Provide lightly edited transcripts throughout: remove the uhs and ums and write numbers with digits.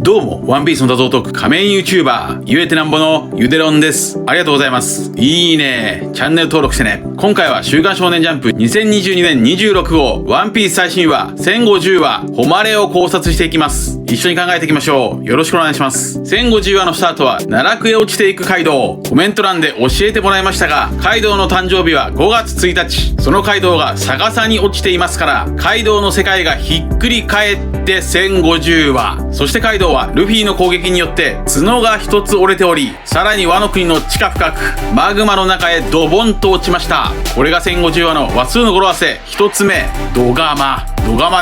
どうも、ワンピースの画像トーク仮面 YouTuber、ゆえてなんぼのゆでろんです。ありがとうございます。いいね。チャンネル登録してね。今回は週刊少年ジャンプ2022年26号、ワンピース最新話、1050話、誉れを考察していきます。一緒に考えていきましょう。よろしくお願いします。1050話のスタートは、奈落へ落ちていくカイドウ。コメント欄で教えてもらいましたが、カイドウの誕生日は5月1日。そのカイドウが逆さに落ちていますから、カイドウの世界がひっくり返って1050話。そしてカイドウはルフィの攻撃によって角が一つ折れており、さらにワノ国の地下深くマグマの中へドボンと落ちました。これが1050話の話数の語呂合わせ。一つ目、ドガマ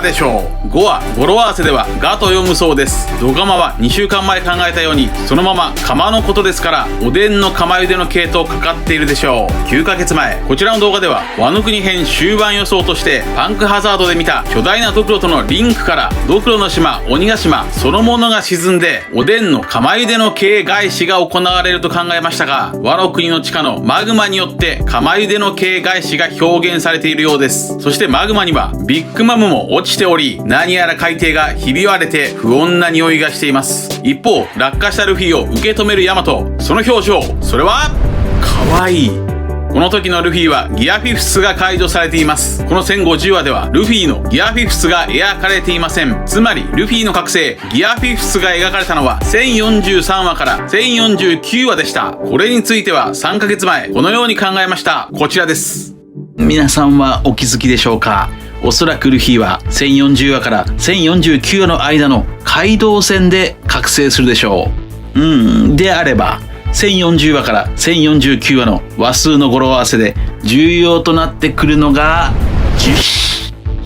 でしょう。5は語呂合わせではガと読むそうです。ドガマは2週間前考えたようにそのまま釜のことですから、おでんの釜茹での系統かかっているでしょう。9ヶ月前、こちらの動画ではワノ国編終盤予想としてパンクハザードで見た巨大なドクロとのリンクから、ドクロの島鬼ヶ島そのものが沈んでおでんの釜茹での系返しが行われると考えましたが、ワノ国の地下のマグマによって釜茹での系返しが表現されているようです。そしてマグマにはビッグマムも落ちており、何やら海底がひび割れて不穏な匂いがしています。一方、落下したルフィを受け止めるヤマト、その表情、それは可愛い。この時のルフィはギアフィフスが解除されています。この1050話ではルフィのギアフィフスが描かれていません。つまりルフィの覚醒ギアフィフスが描かれたのは1043話から1049話でした。これについては3ヶ月前このように考えました。こちらです。皆さんはお気づきでしょうか。おそらくルフィは1040話から1049話の間の街道戦で覚醒するでしょう。であれば1040話から1049話の話数の語呂合わせで重要となってくるのが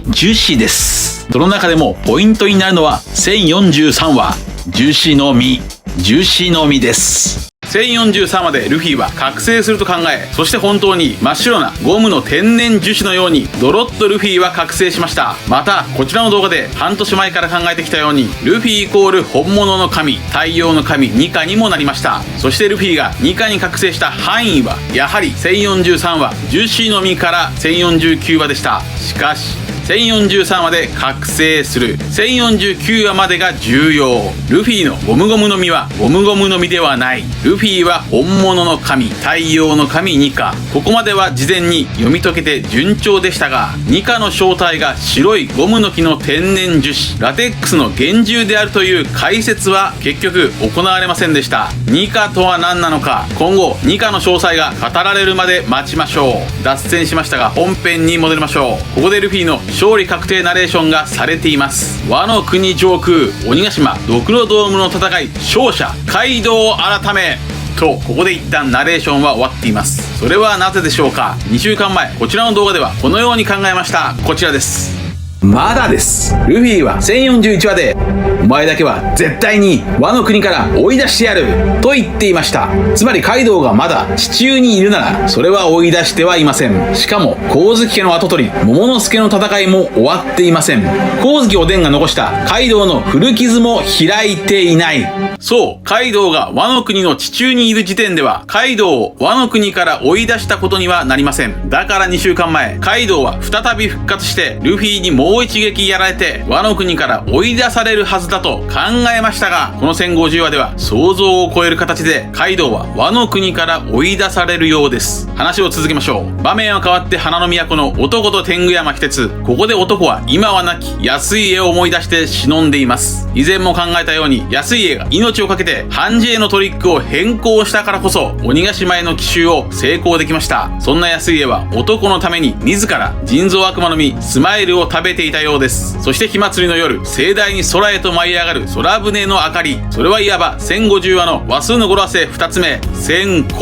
樹脂です。その中でもポイントになるのは1043話、樹脂の実です。1043話でルフィは覚醒すると考え、そして本当に真っ白なゴムの天然樹脂のようにドロッとルフィは覚醒しました。またこちらの動画で半年前から考えてきたように、ルフィイコール本物の神、太陽の神ニカにもなりました。そしてルフィがニカに覚醒した範囲はやはり1043話樹脂の実から1049話でした。しかし1043話で覚醒する1049話までが重要。ルフィのゴムゴムの実はゴムゴムの実ではない。ルフィは本物の神、太陽の神ニカ。ここまでは事前に読み解けて順調でしたが、ニカの正体が白いゴムの木の天然樹脂ラテックスの原獣であるという解説は結局行われませんでした。ニカとは何なのか、今後ニカの詳細が語られるまで待ちましょう。脱線しましたが本編に戻りましょう。ここでルフィの勝利確定ナレーションがされています。ワノ国上空鬼ヶ島ドクロドームの戦い、勝者カイドウ改めと、ここで一旦ナレーションは終わっています。それはなぜでしょうか。2週間前こちらの動画ではこのように考えました。こちらです。まだです。ルフィは1041話でお前だけは絶対にワノ国から追い出してやると言っていました。つまりカイドウがまだ地中にいるならそれは追い出してはいません。しかも光月家の跡取り桃之助の戦いも終わっていません。光月おでんが残したカイドウの古傷も開いていない。そう、カイドウがワノ国の地中にいる時点ではカイドウをワノ国から追い出したことにはなりません。だから2週間前カイドウは再び復活してルフィにもう一撃やられてワノ国から追い出されるはずだと考えましたが、この1050話では想像を超える形でカイドウはワノ国から追い出されるようです。話を続けましょう。場面は変わって花の都の男と天狗山秘訣。ここで男は今は亡き安家を思い出して忍んでいます。以前も考えたように安家が命を懸けてハンジへのトリックを変更したからこそ鬼ヶ島への奇襲を成功できました。そんな安家は男のために自ら人造悪魔の実スマイルを食べていたようです。そして火祭りの夜盛大に空へと舞い上がる空船の明かり、それはいわば1050話の話数の語呂合わせ2つ目、線香。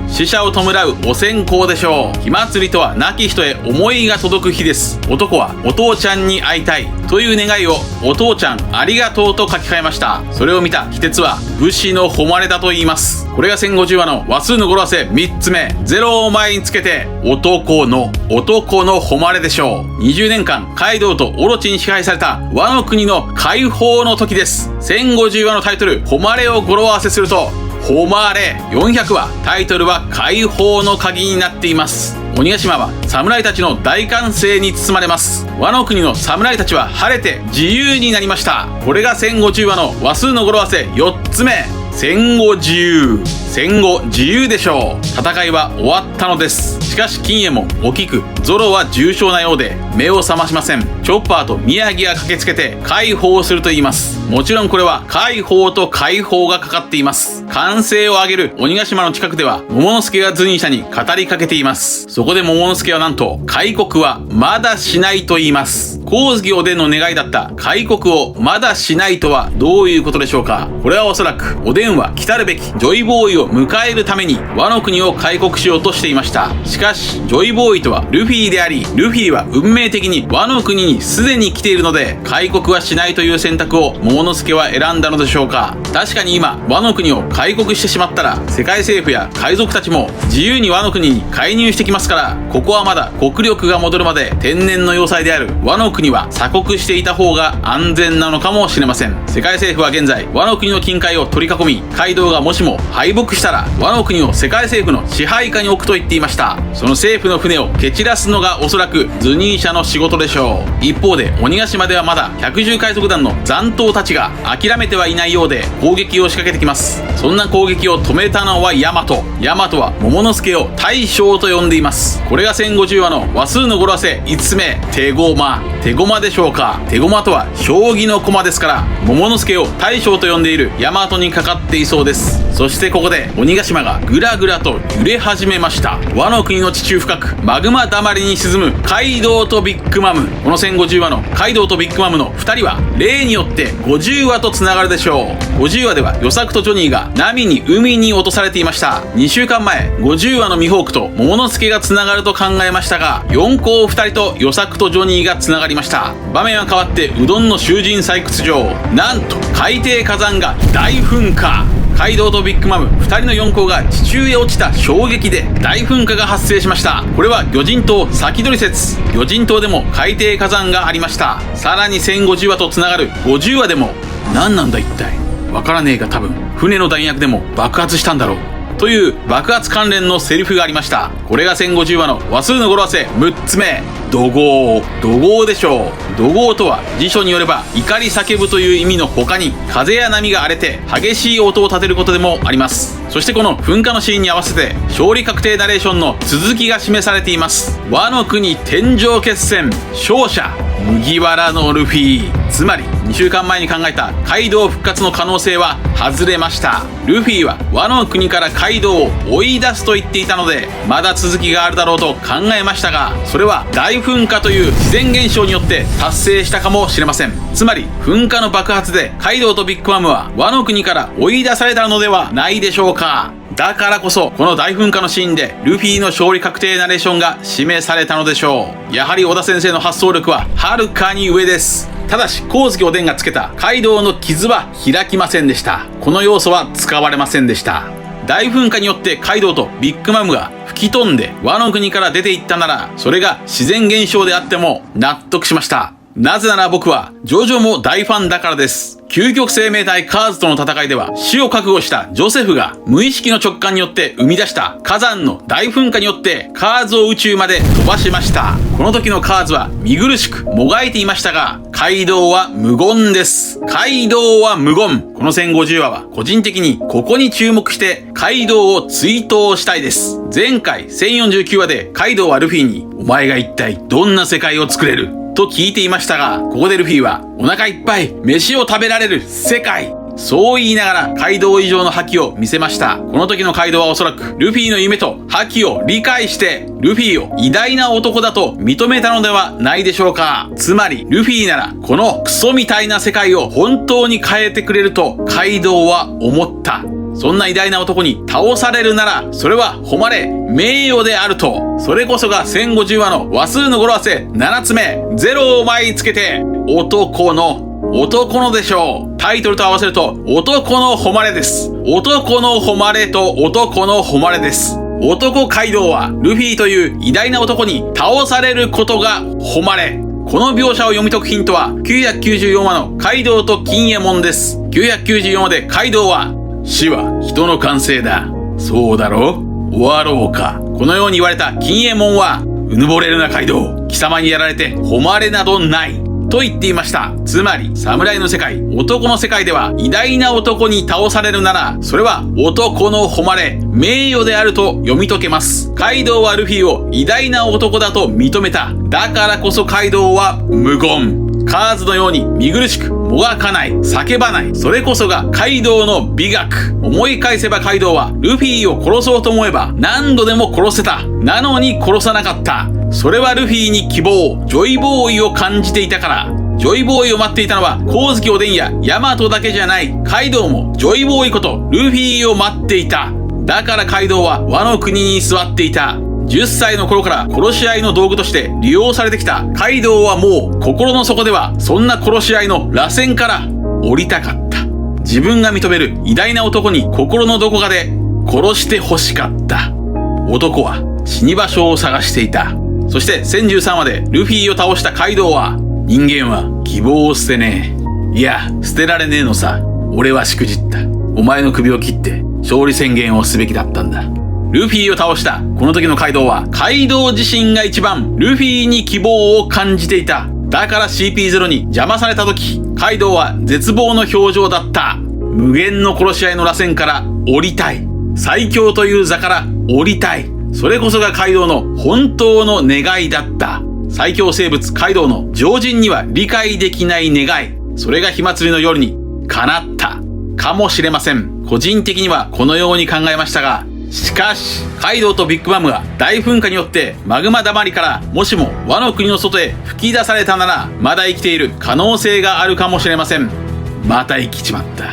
死者を弔うお線香でしょう。火祭りとは亡き人へ思いが届く日です。男はお父ちゃんに会いたいという願いをお父ちゃんありがとうと書き換えました。それを見た秘訣は武士の誉れだと言います。これが1050話の話数の語呂合わせ3つ目、ゼロを前につけて男の誉れでしょう。20年間カイドウとオロチに支配されたワノ国の解放の時です。1050話のタイトル誉れを語呂合わせすると誉れ。400話タイトルは解放の鍵になっています。鬼ヶ島は侍たちの大歓声に包まれます。ワノ国の侍たちは晴れて自由になりました。これが1050話の話数の語呂合わせ4つ目。戦後自由。戦後自由でしょう。戦いは終わったのです。しかし金右衛門、お菊、ゾロは重傷なようで目を覚ましません。チョッパーと宮城が駆けつけて解放すると言います。もちろんこれは解放と解放がかかっています。歓声を上げる鬼ヶ島の近くでは桃之助がズニーシャに語りかけています。そこで桃之助はなんと開国はまだしないと言います。光月おでんの願いだった開国をまだしないとはどういうことでしょうか。これはおそらくおでんは来たるべきジョイボーイを迎えるためにワノ国を開国しようとしていました。しかしジョイボーイとはルフィであり、ルフィは運命的にワノ国にすでに来ているので開国はしないという選択を桃之助は選んだのでしょうか。確かに今ワノ国を開国してしまったら世界政府や海賊たちも自由にワノ国に介入してきますから、ここはまだ国力が戻るまで天然の要塞であるワノ国は鎖国していた方が安全なのかもしれません。世界政府は現在ワノ国の近海を取り囲み、カイドウがもしも敗北したらワノ国を世界政府の支配下に置くと言っていました。その政府の船を蹴散らすのがおそらくズニーシャの仕事でしょう。一方で鬼ヶ島ではまだ百獣海賊団の残党たちが諦めてはいないようで攻撃を仕掛けてきます。そんな攻撃を止めたのはヤマト。ヤマトは桃之助を大将と呼んでいます。これが1050話の話数の語呂合わせ5つ目。手駒。手駒でしょうか。手駒とは将棋の駒ですから、桃之助を大将と呼んでいるヤマトにかかっていそうです。そしてここで鬼ヶ島がぐらぐらと揺れ始めました。ワノ国の地中深くマグマだまりに沈むカイドウとビッグマム。この1050話のカイドウとビッグマムの2人は例によって50話とつながるでしょう。50話では与作とジョニーが波に海に落とされていました。2週間前50話のミホークと桃之助がつながると考えましたが、4校2人と与作とジョニーがつながりました。場面は変わってうどんの囚人採掘場。なんと海底火山が大噴火。カイドウとビッグマム2人の4校が地中へ落ちた衝撃で大噴火が発生しました。これは魚人島先取り説。魚人島でも海底火山がありました。さらに1050話とつながる50話でも、何なんだ一体わからねえが、多分船の弾薬でも爆発したんだろうという爆発関連のセリフがありました。これが1050話の話数の語呂合わせ6つ目。怒号。怒号でしょう。怒号とは辞書によれば怒り叫ぶという意味の他に、風や波が荒れて激しい音を立てることでもあります。そしてこの噴火のシーンに合わせて勝利確定ナレーションの続きが示されています。ワノ国天井決戦、勝者麦わらのルフィ。つまり2週間前に考えたカイドウ復活の可能性は外れました。ルフィはワノ国からカイドウを追い出すと言っていたので、まだ続きがあるだろうと考えましたが、それは大噴火という自然現象によって達成したかもしれません。つまり噴火の爆発でカイドウとビッグマムはワノ国から追い出されたのではないでしょうか。だからこそこの大噴火のシーンでルフィの勝利確定ナレーションが示されたのでしょう。やはり小田先生の発想力ははるかに上です。ただし光月おでんがつけたカイドウの傷は開きませんでした。この要素は使われませんでした。大噴火によってカイドウとビッグマムが吹き飛んでワノ国から出ていったなら、それが自然現象であっても納得しました。なぜなら僕はジョジョも大ファンだからです。究極生命体カーズとの戦いでは死を覚悟したジョセフが無意識の直感によって生み出した火山の大噴火によってカーズを宇宙まで飛ばしました。この時のカーズは見苦しくもがいていましたが、カイドウは無言です。カイドウは無言。この1050話は個人的にここに注目してカイドウを追悼したいです。前回1049話でカイドウはルフィに、お前が一体どんな世界を作れると聞いていましたが、ここでルフィはお腹いっぱい飯を食べられる世界、そう言いながらカイドウ以上の覇気を見せました。この時のカイドウはおそらくルフィの夢と覇気を理解してルフィを偉大な男だと認めたのではないでしょうか。つまりルフィならこのクソみたいな世界を本当に変えてくれるとカイドウは思った。そんな偉大な男に倒されるなら、それは誉れ名誉であると。それこそが1050話の話数の語呂合わせ7つ目。ゼロを前につけて男のでしょう。タイトルと合わせると男の誉れです。男の誉れと男の誉れです。男カイドウはルフィという偉大な男に倒されることが誉れ。この描写を読み解くヒントは994話のカイドウと金右衛門です。994話でカイドウは、死は人の完成だ。そうだろう？終わろうか。このように言われた金右衛門は、うぬぼれるなカイドウ。貴様にやられて誉れなどない。と言っていました。つまり、侍の世界、男の世界では、偉大な男に倒されるなら、それは男の誉れ、名誉であると読み解けます。カイドウはルフィを偉大な男だと認めた。だからこそカイドウは無言。カーズのように見苦しく、もがかない、叫ばない。それこそがカイドウの美学。思い返せばカイドウは、ルフィを殺そうと思えば、何度でも殺せた。なのに殺さなかった。それはルフィに希望、ジョイボーイを感じていたから。ジョイボーイを待っていたのは、光月おでんやヤマトだけじゃない。カイドウもジョイボーイことルフィを待っていた。だからカイドウはワノ国に座っていた。10歳の頃から殺し合いの道具として利用されてきたカイドウはもう心の底ではそんな殺し合いの螺旋から降りたかった。自分が認める偉大な男に心のどこかで殺して欲しかった。男は死に場所を探していた。そして1013話でルフィを倒したカイドウは、人間は希望を捨てねえ。いや、捨てられねえのさ。俺はしくじった。お前の首を切って勝利宣言をすべきだったんだ。ルフィを倒したこの時のカイドウは、カイドウ自身が一番ルフィに希望を感じていた。だから CP0 に邪魔された時、カイドウは絶望の表情だった。無限の殺し合いの螺旋から降りたい。最強という座から降りたい。それこそがカイドウの本当の願いだった。最強生物カイドウの常人には理解できない願い。それが火祭りの夜に叶ったかもしれません。個人的にはこのように考えましたが、しかし、カイドウとビッグマムが大噴火によってマグマだまりからもしもワノ国の外へ吹き出されたなら、まだ生きている可能性があるかもしれません。また生きちまった。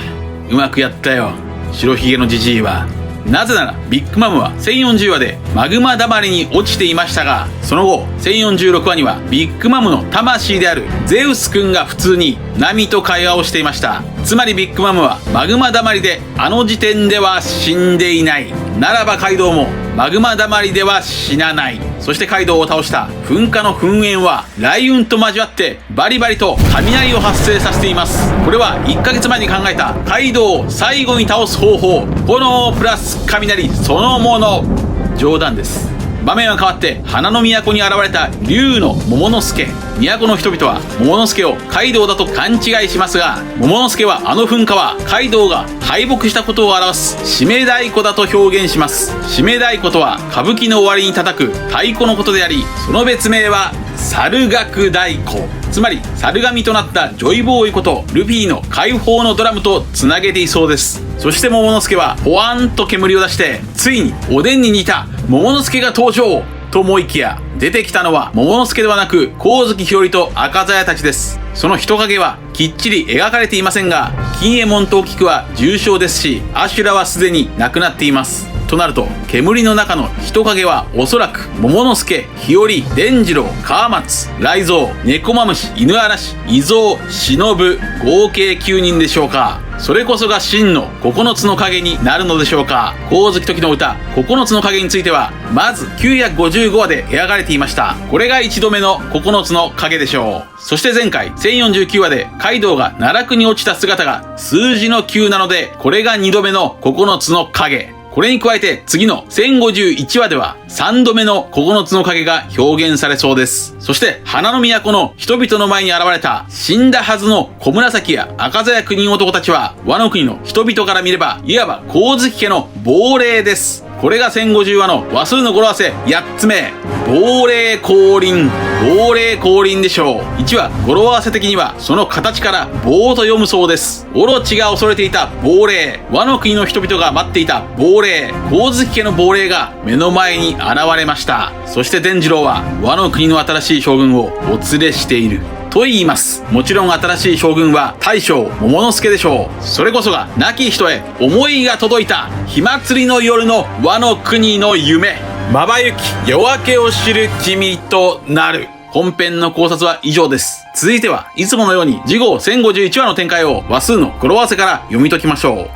うまくやったよ、白ひげのジジイは。なぜならビッグマムは1040話でマグマだまりに落ちていましたが、その後1046話にはビッグマムの魂であるゼウスくんが普通にナミと会話をしていました。つまりビッグマムはマグマだまりであの時点では死んでいない。ならばカイドウもマグマだまりでは死なない。そしてカイドウを倒した噴火の噴煙は雷雲と交わってバリバリと雷を発生させています。これは1ヶ月前に考えたカイドウを最後に倒す方法、炎プラス雷そのもの。冗談です。場面は変わって花の都に現れた竜の桃之助。都の人々は桃之助をカイドウだと勘違いしますが、桃之助はあの噴火はカイドウが敗北したことを表す締め太鼓だと表現します。締め太鼓とは歌舞伎の終わりに叩く太鼓のことであり、その別名は猿楽太鼓。つまり猿神となったジョイボーイことルフィの解放のドラムとつなげていそうです。そして桃之助はポワンと煙を出して、ついにおでんに似た桃之助が登場と思いきや、出てきたのは桃之助ではなく光月ひよりと赤鞘たちです。その人影はきっちり描かれていませんが、金右衛門と菊は重傷ですし、アシュラはすでに亡くなっています。となると煙の中の人影はおそらく桃之助、日和、伝次郎、川松、雷蔵、猫マムシ、犬嵐、伊蔵、忍、合計9人でしょうか。それこそが真の9つの影になるのでしょうか。光月時の歌9つの影についてはまず955話で描かれていました。これが1度目の9つの影でしょう。そして前回1049話でカイドウが奈落に落ちた姿が数字の9なので、これが2度目の9つの影。これに加えて次の1051話では3度目の9つの影が表現されそうです。そして花の都の人々の前に現れた死んだはずの小紫や赤鞘9人男たちは、ワノ国の人々から見ればいわば光月家の亡霊です。これが1050話の話数の語呂合わせ8つ目、亡霊降臨。亡霊降臨でしょう。1話語呂合わせ的にはその形から棒と読むそうです。オロチが恐れていた亡霊、ワノ国の人々が待っていた亡霊、光月家の亡霊が目の前に現れました。そして伝次郎はワノ国の新しい将軍をお連れしていると言います。もちろん新しい将軍は大将桃之助でしょう。それこそが亡き人へ思いが届いた火祭りの夜のワノ国の夢。まばゆき夜明けを知る君となる。本編の考察は以上です。続いてはいつものように次号1051話の展開を話数の語呂合わせから読み解きましょう。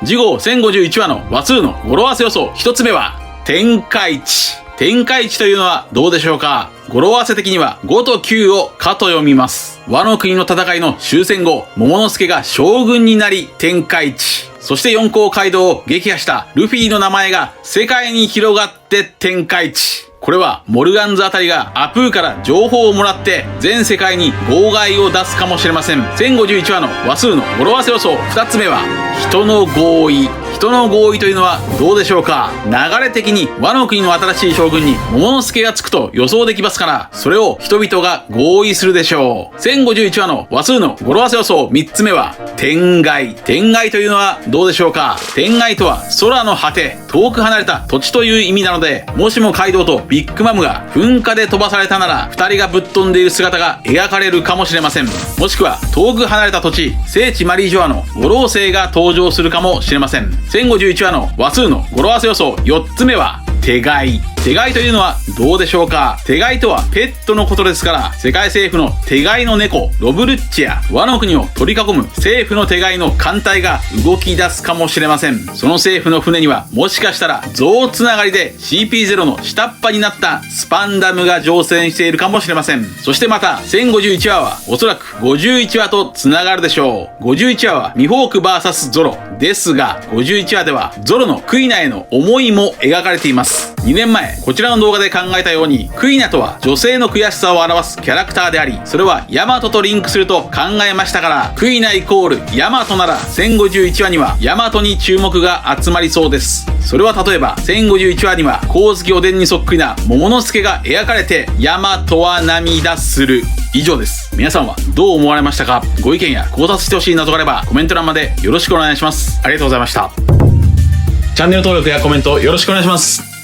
次号1051話の話数の語呂合わせ予想1つ目は天下一。天下一というのはどうでしょうか。語呂合わせ的には5と9をかと読みます。ワノ国の戦いの終戦後、桃之助が将軍になり天下一。そして四皇街道を撃破したルフィの名前が世界に広がって天下一。これはモルガンズあたりがアプーから情報をもらって全世界に号外を出すかもしれません。1051話の話数の語呂合わせ予想2つ目は人の合意。人の合意というのはどうでしょうか。流れ的に和の国の新しい将軍に桃之助がつくと予想できますから、それを人々が合意するでしょう。1051話の話数の語呂合わせ予想3つ目は天外。天外というのはどうでしょうか。天外とは空の果て、遠く離れた土地という意味なので、もしもカイドウとビッグマムが噴火で飛ばされたなら、2人がぶっ飛んでいる姿が描かれるかもしれません。もしくは遠く離れた土地、聖地マリージョアの五老星が登場するかもしれません。1051話の話数の語呂合わせ予想4つ目は手飼い。手飼いというのはどうでしょうか。手飼いとはペットのことですから、世界政府の手飼いの猫ロブルッチや和の国を取り囲む政府の手飼いの艦隊が動き出すかもしれません。その政府の船にはもしかしたら象つながりで CP0 の下っ端になったスパンダムが乗船しているかもしれません。そしてまた1051話はおそらく51話とつながるでしょう。51話はミホーク VS ゾロですが、51話ではゾロのクイナへの思いも描かれています。2年前こちらの動画で考えたように、クイナとは女性の悔しさを表すキャラクターであり、それはヤマトとリンクすると考えましたから、クイナイコールヤマトなら1051話にはヤマトに注目が集まりそうです。それは例えば1051話には光月おでんにそっくりな桃之助が描かれてヤマトは涙する。以上です。皆さんはどう思われましたか。ご意見や考察してほしいなどがあればコメント欄までよろしくお願いします。ありがとうございました。チャンネル登録やコメントよろしくお願いします。